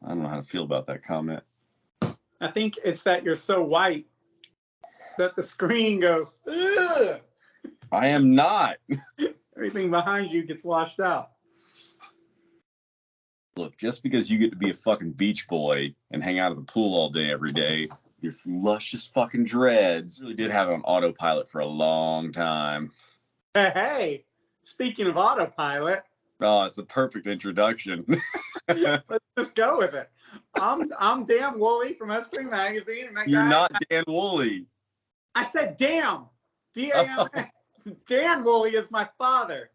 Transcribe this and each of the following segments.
I don't know how to feel about that comment. I think it's that you're so white that the screen goes, ugh! I am not. Everything behind you gets washed out. Look, just because you get to be a fucking beach boy and hang out at the pool all day every day, your luscious fucking dreads, really did have it on autopilot for a long time. Hey, speaking of autopilot. Oh, it's a perfect introduction. Let's just go with it. I'm Dan Woolley from S3 Magazine. And You're not Dan Woolley. I said damn. D-A-M. Dan Woolley is my father.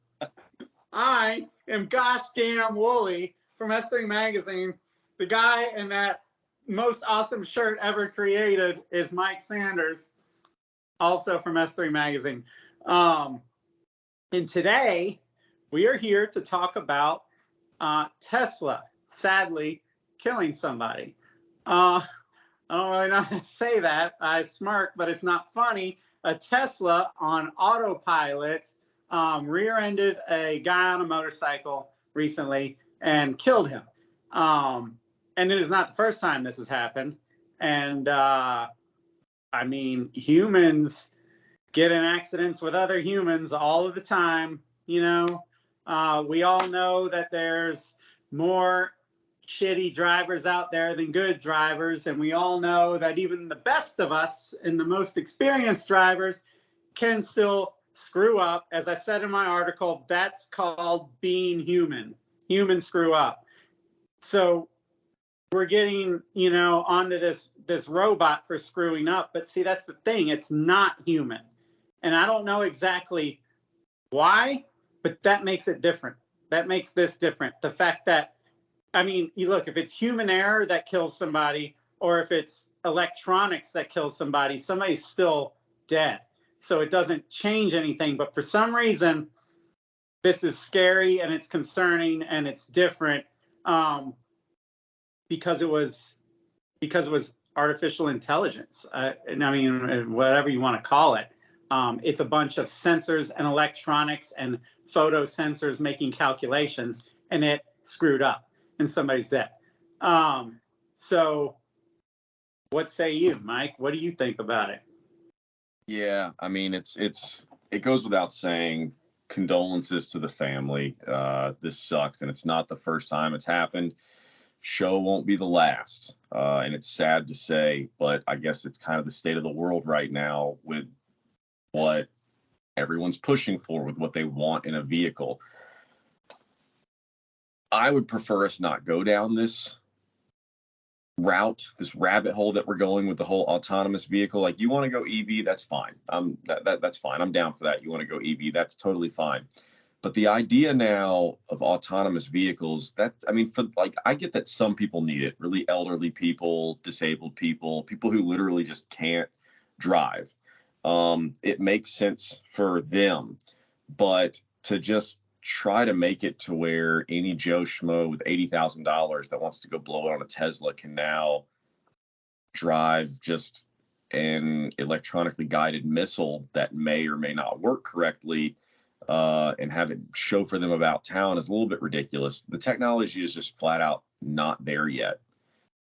I am gosh damn Woolley from S3 Magazine. The guy in that most awesome shirt ever created is Mike Sanders, also from S3 Magazine. And today we are here to talk about Tesla sadly killing somebody. I don't really know how to say that. I smirk, but it's not funny. A Tesla on autopilot rear-ended a guy on a motorcycle recently and killed him. And it is not the first time this has happened. And I mean, humans get in accidents with other humans all of the time. You know, we all know that there's more shitty drivers out there than good drivers, and we all know that even the best of us and the most experienced drivers can still screw up. As I said in my article, that's called being human. Humans screw up. So we're getting, you know, onto this robot for screwing up, but see, that's the thing, it's not human. And I don't know exactly why, but that makes it different. That makes this different. The fact that, I mean, you look, if it's human error that kills somebody, or if it's electronics that kills somebody, somebody's still dead. So it doesn't change anything. But for some reason, this is scary and it's concerning and it's different because it was artificial intelligence. And I mean, whatever you want to call it. It's a bunch of sensors and electronics and photo sensors making calculations, and it screwed up and somebody's dead. So what say you, Mike? What do you think about it? Yeah, I mean, it goes without saying, condolences to the family. This sucks, and it's not the first time it's happened. Show won't be the last. And it's sad to say, but I guess it's kind of the state of the world right now with what everyone's pushing for, with what they want in a vehicle. I would prefer us not go down this route, this rabbit hole that we're going with the whole autonomous vehicle. Like, you want to go EV, that's fine. That's fine. I'm down for that. You want to go EV, that's totally fine. But the idea now of autonomous vehicles, I mean, I get that some people need it, really elderly people, disabled people, people who literally just can't drive. It makes sense for them, but to just try to make it to where any Joe Schmo with $80,000 that wants to go blow it on a Tesla can now drive just an electronically guided missile that may or may not work correctly, and have it show for them about town is a little bit ridiculous. The technology is just flat out not there yet.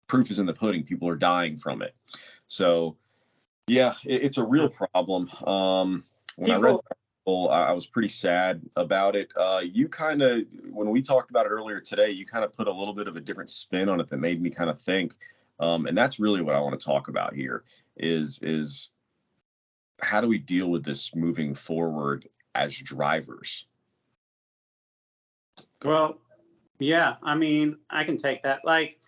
Proof is in the pudding. People are dying from it. So yeah, it's a real problem. When I read the article, I was pretty sad about it. You kind of, when we talked about it earlier today, you kind of put a little bit of a different spin on it that made me kind of think. And that's really what I want to talk about here is how do we deal with this moving forward as drivers? Well, yeah, I mean, I can take that. Like,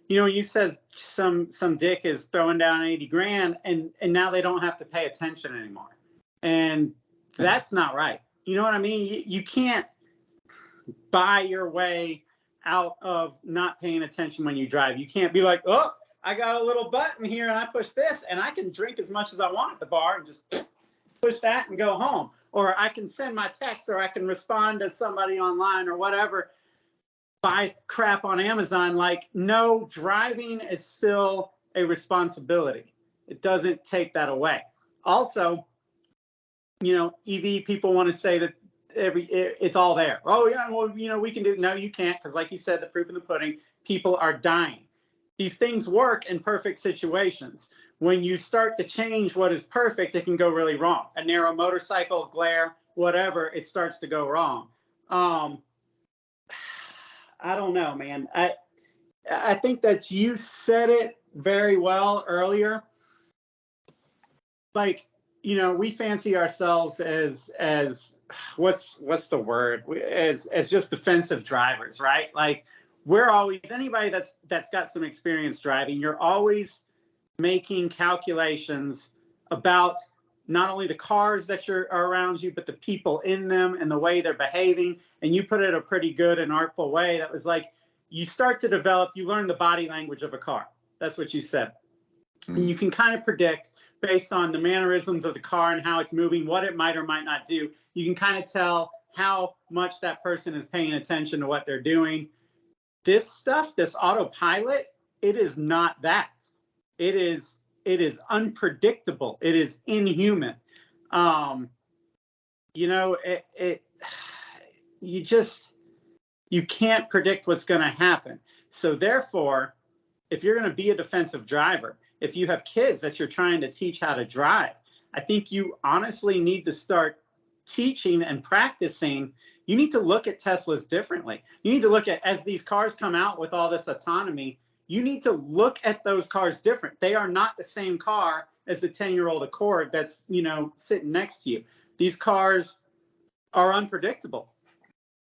you know, you said some dick is throwing down 80 grand and now they don't have to pay attention anymore. And that's not right. You know what I mean? You can't buy your way out of not paying attention when you drive. You can't be like, oh, I got a little button here and I push this and I can drink as much as I want at the bar and just push that and go home. Or I can send my text, or I can respond to somebody online or whatever. Buy crap on Amazon. Like, no, driving is still a responsibility. It doesn't take that away. Also, you know, EV people want to say that it's all there. Oh yeah, well, we can do. No, you can't, because like you said, the proof in the pudding. People are dying. These things work in perfect situations. When you start to change what is perfect, it can go really wrong. A narrow motorcycle, glare, whatever, it starts to go wrong. I don't know, man. I think that you said it very well earlier. Like, we fancy ourselves as what's the word? As just defensive drivers, right? Like, we're always, anybody that's got some experience driving, you're always making calculations about not only the cars that are around you, but the people in them and the way they're behaving. And you put it a pretty good and artful way. That was like, you start to develop, you learn the body language of a car. That's what you said. And you can kind of predict based on the mannerisms of the car and how it's moving, what it might or might not do. You can kind of tell how much that person is paying attention to what they're doing. This stuff, this autopilot, it is not that. It is unpredictable. It is inhuman. You can't predict what's going to happen. So therefore, if you're going to be a defensive driver, if you have kids that you're trying to teach how to drive, I think you honestly need to start teaching and practicing. You need to look at Teslas differently. You need to look at, as these cars come out with all this autonomy, you need to look at those cars different. They are not the same car as the 10-year-old Accord that's, sitting next to you. These cars are unpredictable.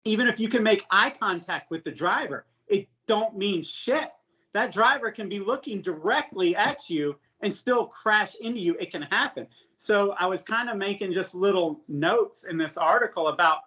Even if you can make eye contact with the driver, it don't mean shit. That driver can be looking directly at you and still crash into you. It can happen. So I was kind of making just little notes in this article about,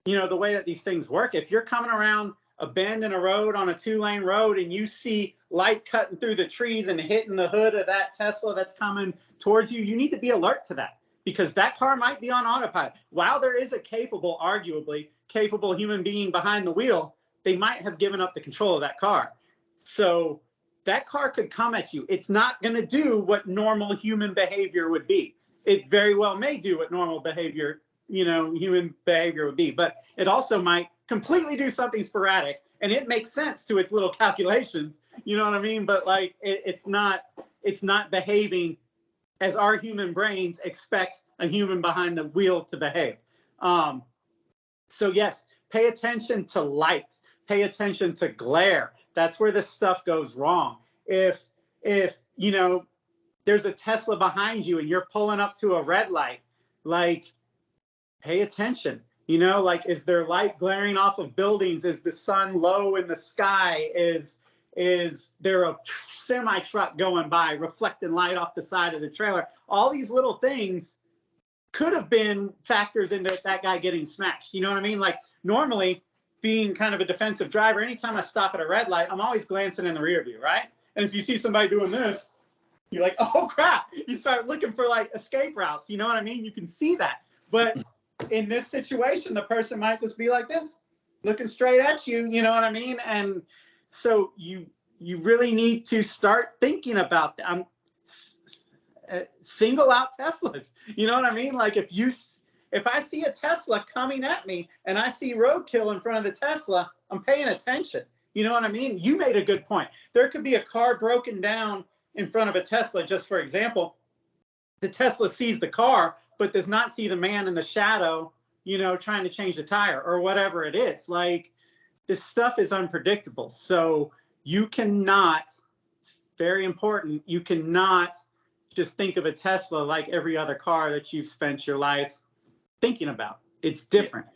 the way that these things work. If you're coming around a bend in a road on a 2-lane road and you see light cutting through the trees and hitting the hood of that Tesla that's coming towards you, you need to be alert to that, because that car might be on autopilot. While there is a arguably capable human being behind the wheel, they might have given up the control of that car. So that car could come at you. It's not going to do what normal human behavior would be. It very well may do what normal behavior, human behavior would be, but it also might completely do something sporadic, and it makes sense to its little calculations. You know what I mean? But like, it's not behaving as our human brains expect a human behind the wheel to behave. So yes, pay attention to light, pay attention to glare. That's where this stuff goes wrong. If there's a Tesla behind you and you're pulling up to a red light, like, pay attention. Like, is there light glaring off of buildings? Is the sun low in the sky? Is there a semi truck going by reflecting light off the side of the trailer? All these little things could have been factors into that guy getting smashed. You know what I mean? Like, normally, being kind of a defensive driver, anytime I stop at a red light, I'm always glancing in the rear view, right? And if you see somebody doing this, you're like, oh crap, you start looking for like escape routes. You know what I mean? You can see that. But in this situation, the person might just be like this, looking straight at you. You know what I mean? And so you really need to start thinking about that. Single out Teslas. You know what I mean? Like, if I see a Tesla coming at me and I see roadkill in front of the Tesla, I'm paying attention. You know what I mean? You made a good point. There could be a car broken down in front of a Tesla, just for example. The Tesla sees the car, but does not see the man in the shadow, trying to change the tire or whatever it is. Like, this stuff is unpredictable. So you cannot, it's very important, you cannot just think of a Tesla like every other car that you've spent your life thinking about. It's different.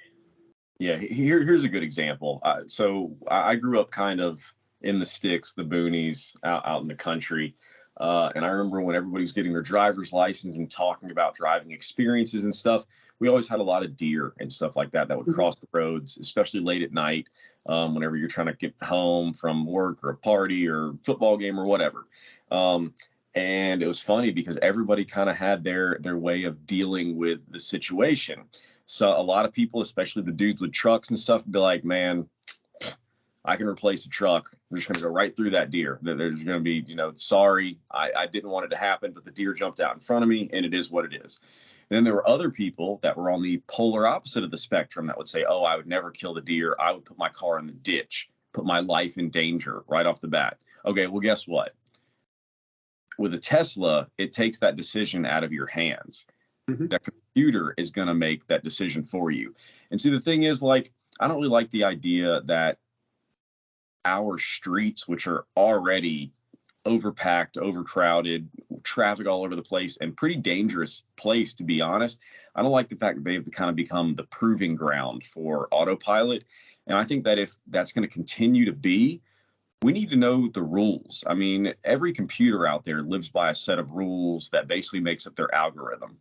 Yeah, here's a good example. So I grew up kind of in the sticks, the boonies, out in the country. And I remember when everybody was getting their driver's license and talking about driving experiences and stuff, we always had a lot of deer and stuff like that would cross the roads, especially late at night, whenever you're trying to get home from work or a party or football game or whatever. And it was funny because everybody kind of had their way of dealing with the situation. So a lot of people, especially the dudes with trucks and stuff, would be like, man, I can replace a truck. We're just going to go right through that deer. There's going to be, sorry, I didn't want it to happen, but the deer jumped out in front of me, and it is what it is. And then there were other people that were on the polar opposite of the spectrum that would say, oh, I would never kill the deer. I would put my car in the ditch, put my life in danger right off the bat. Okay, well, guess what? With a Tesla, it takes that decision out of your hands. Mm-hmm. That computer is going to make that decision for you. And see, the thing is, like, I don't really like the idea that our streets, which are already overpacked, overcrowded, traffic all over the place, and pretty dangerous place, to be honest. I don't like the fact that they've kind of become the proving ground for autopilot. And I think that if that's going to continue to be, we need to know the rules. I mean, every computer out there lives by a set of rules that basically makes up their algorithm.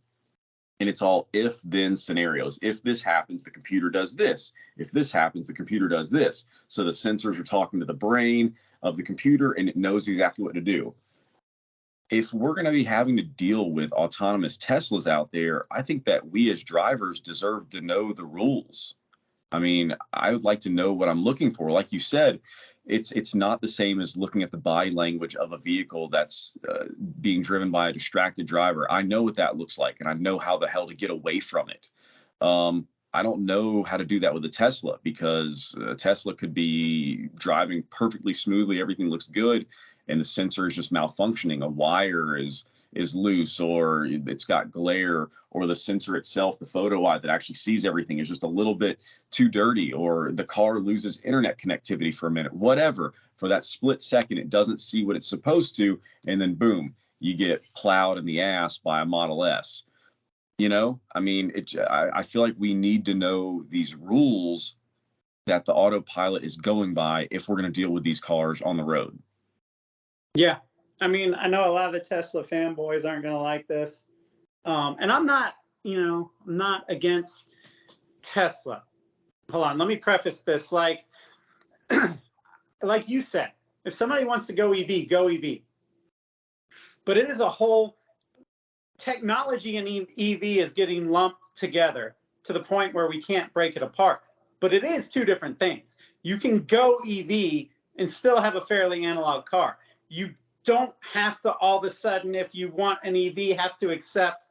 And it's all if-then scenarios. If this happens, the computer does this. If this happens, the computer does this. So the sensors are talking to the brain of the computer, and it knows exactly what to do. If we're going to be having to deal with autonomous Teslas out there, I think that we as drivers deserve to know the rules. I mean, I would like to know what I'm looking for. Like you said, it's not the same as looking at the body language of a vehicle that's being driven by a distracted driver. I know what that looks like, and I know how the hell to get away from it. I don't know how to do that with a Tesla, because a Tesla could be driving perfectly smoothly. Everything looks good, and the sensor is just malfunctioning. A wire is loose, or it's got glare, or the sensor itself, the photo eye that actually sees everything, is just a little bit too dirty, or the car loses internet connectivity for a minute, whatever. For that split second, it doesn't see what it's supposed to, and then boom, you get plowed in the ass by a Model S. I mean, I feel like we need to know these rules that the autopilot is going by if we're going to deal with these cars on the road. Yeah. I mean, I know a lot of the Tesla fanboys aren't going to like this. And I'm not, I'm not against Tesla. Hold on. Let me preface this. Like you said, if somebody wants to go EV, go EV. But it is a whole technology, and EV is getting lumped together to the point where we can't break it apart. But it is two different things. You can go EV and still have a fairly analog car. You don't have to all of a sudden, if you want an EV, have to accept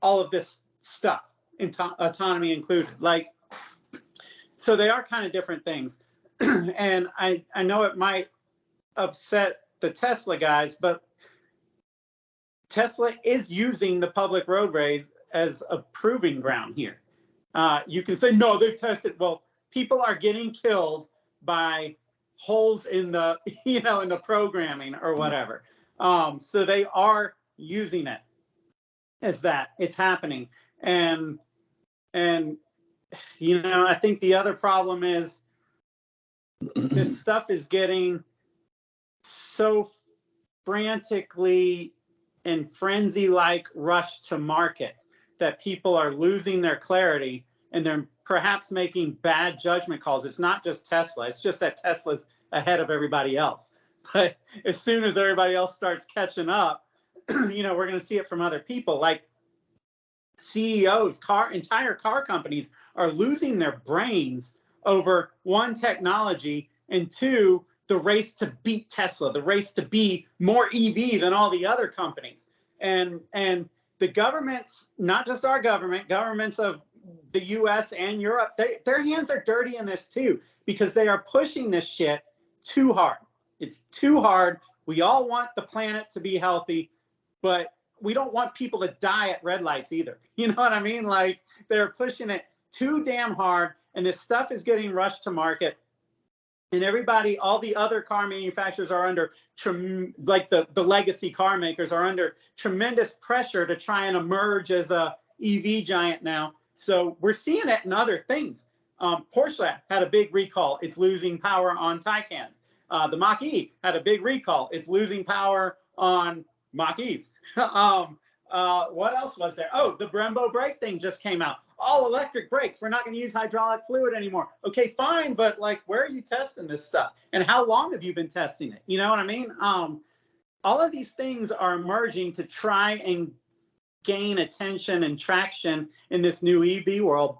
all of this stuff, autonomy included. So they are kind of different things. And I know it might upset the Tesla guys, but Tesla is using the public roadways as a proving ground here. You can say, no, they've tested. Well, people are getting killed by holes in the, in the programming or whatever. So they are using it as that. It's happening. And I think the other problem is this stuff is getting so frantically and frenzy-like rushed to market that people are losing their clarity, and they're perhaps making bad judgment calls. It's not just Tesla. It's just that Tesla's ahead of everybody else. But as soon as everybody else starts catching up, we're going to see it from other people. Like CEOs, entire car companies are losing their brains over one, technology, and two, the race to beat Tesla, the race to be more EV than all the other companies. And the governments, not just our government, governments of the US and Europe, their hands are dirty in this too, because they are pushing this shit too hard. It's too hard. We all want the planet to be healthy, but we don't want people to die at red lights either. You know what I mean? Like, they're pushing it too damn hard, and this stuff is getting rushed to market. And everybody, all the other car manufacturers are under, the legacy car makers are under tremendous pressure to try and emerge as a EV giant now. So we're seeing it in other things. Porsche had a big recall. It's losing power on Taycans. The Mach-E had a big recall. It's losing power on Mach-E's. What else was there? Oh, the Brembo brake thing just came out. All electric brakes. We're not going to use hydraulic fluid anymore. Okay, fine, but where are you testing this stuff? And how long have you been testing it? You know what I mean? All of these things are emerging to try and gain attention and traction in this new EV world,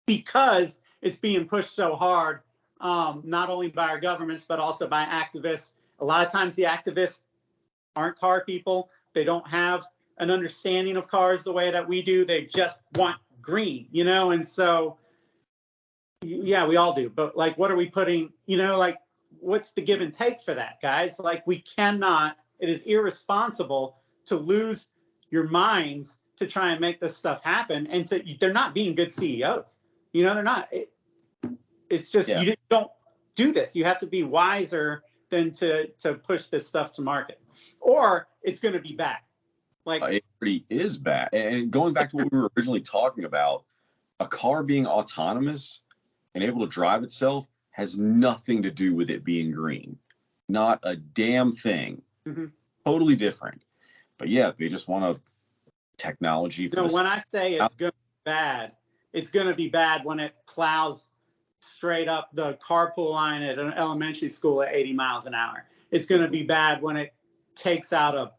because it's being pushed so hard not only by our governments, but also by activists. A lot of times the activists aren't car people. They don't have an understanding of cars the way that we do. They just want green, you know? And so, yeah, we all do. But like, what are we putting, you know, like, what's the give and take for that, guys? Like, we cannot, it is irresponsible to lose your minds to try and make this stuff happen. And they're not being good CEOs. You know, they're not. It's just, you don't do this. You have to be wiser than to push this stuff to market, or it's going to be bad. Like, it really is bad. And going back to what we were originally talking about, a car being autonomous and able to drive itself has nothing to do with it being green. Not a damn thing. Mm-hmm. Totally different. But yeah, they just want a technology. For when I say it's going to be bad, it's going to be bad when it plows straight up the carpool line at an elementary school at 80 miles an hour. It's going to be bad when it takes out a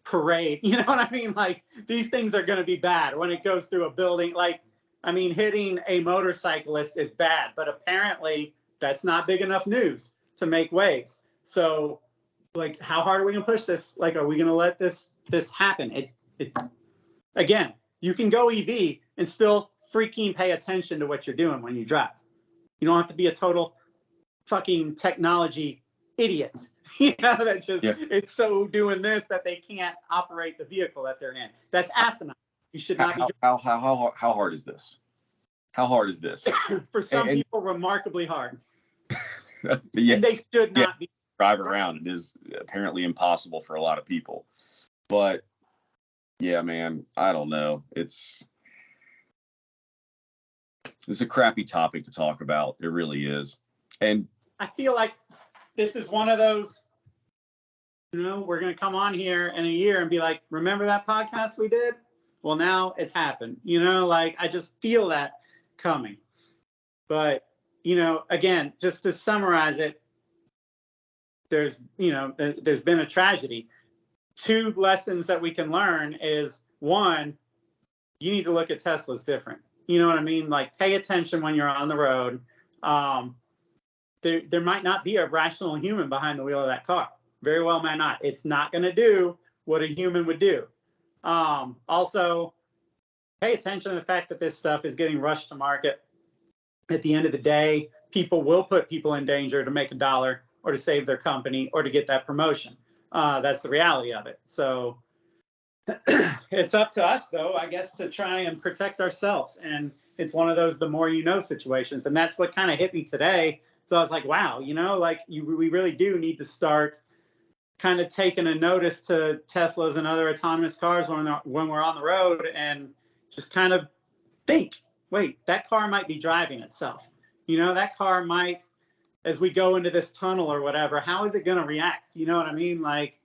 parade. You know what I mean? Like, these things are going to be bad when it goes through a building. Like, I mean, hitting a motorcyclist is bad, but apparently that's not big enough news to make waves. So, like, how hard are we going to push this? Like, are we going to let this happen? Again, you can go EV and still freaking pay attention to what you're doing when you drive. You don't have to be a total fucking technology idiot. You know, that just it's so doing this that they can't operate the vehicle that they're in. That's asinine. You should not be. How hard is this? How hard is this? For some people, remarkably hard. Yeah, and they should not be. Drive around. It is apparently impossible for a lot of people. But yeah, man, I don't know. It's a crappy topic to talk about. It really is. And I feel like this is one of those, you know, we're going to come on here in a year and be like, remember that podcast we did? Well, now it's happened. You know, like, I just feel that coming. But, you know, again, just to summarize it, there's been a tragedy. 2 lessons that we can learn is, one, you need to look at Teslas different. You know what I mean? Like, pay attention when you're on the road. There might not be a rational human behind the wheel of that car. Very well might not. It's not going to do what a human would do. Also, pay attention to the fact that this stuff is getting rushed to market. At the end of the day, people will put people in danger to make $1 or to save their company or to get that promotion. That's the reality of it. So it's up to us, though, I guess, to try and protect ourselves. And it's one of those the more you know situations. And that's what kind of hit me today. So I was like, wow, you know, like, we really do need to start kind of taking a notice to Teslas and other autonomous cars when we're on the road, and just kind of think, wait, that car might be driving itself. You know, that car might, as we go into this tunnel or whatever, how is it going to react? You know what I mean? Like,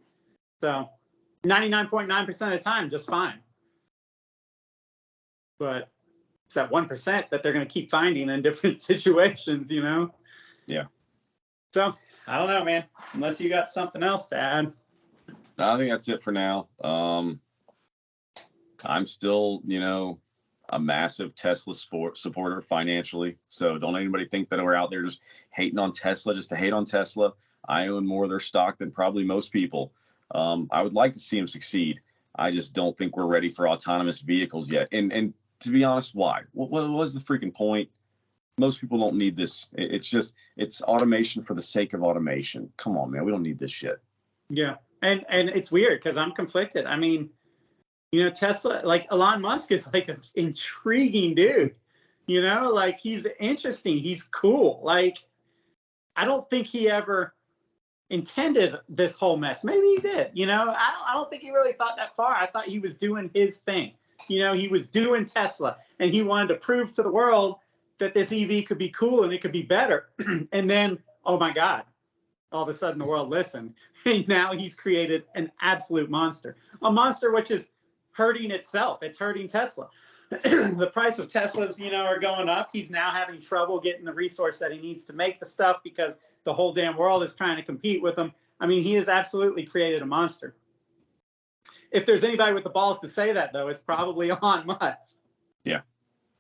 so 99.9% of the time, just fine. But it's that 1% that they're going to keep finding in different situations, you know? Yeah. So I don't know, man, unless you got something else to add. I think that's it for now. I'm still, you know, a massive Tesla supporter financially. So don't anybody think that we're out there just hating on Tesla just to hate on Tesla. I own more of their stock than probably most people. I would like to see them succeed. I just don't think we're ready for autonomous vehicles yet. And to be honest, why? What was the freaking point? Most people don't need this. It's automation for the sake of automation. Come on, man. We don't need this shit. Yeah. And it's weird because I'm conflicted. I mean, you know, Tesla, like, Elon Musk is like an intriguing dude, you know, like, he's interesting. He's cool. Like, I don't think he ever intended this whole mess. Maybe he did, you know, I don't think he really thought that far. I thought he was doing his thing. You know, he was doing Tesla, and he wanted to prove to the world that this EV could be cool and it could be better. And then, oh my God, all of a sudden the world listened. And now he's created an absolute monster. A monster which is hurting itself. It's hurting Tesla. The price of Teslas, you know, are going up. He's now having trouble getting the resource that he needs to make the stuff because the whole damn world is trying to compete with him. I mean, he has absolutely created a monster. If there's anybody with the balls to say that, though, it's probably Elon Musk. Yeah.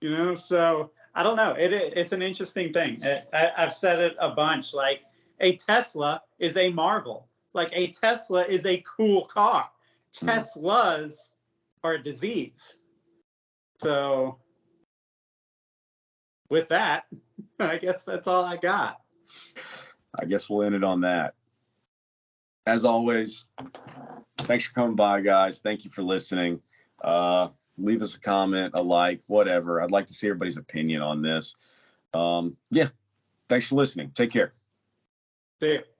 You know, so I don't know. It's an interesting thing. I've said it a bunch. Like, a Tesla is a marvel. Like, a Tesla is a cool car. Teslas are a disease. So with that, I guess that's all I got. I guess we'll end it on that. As always, thanks for coming by, guys. Thank you for listening. Leave us a comment, a like, whatever. I'd like to see everybody's opinion on this. Yeah. Thanks for listening. Take care. See you.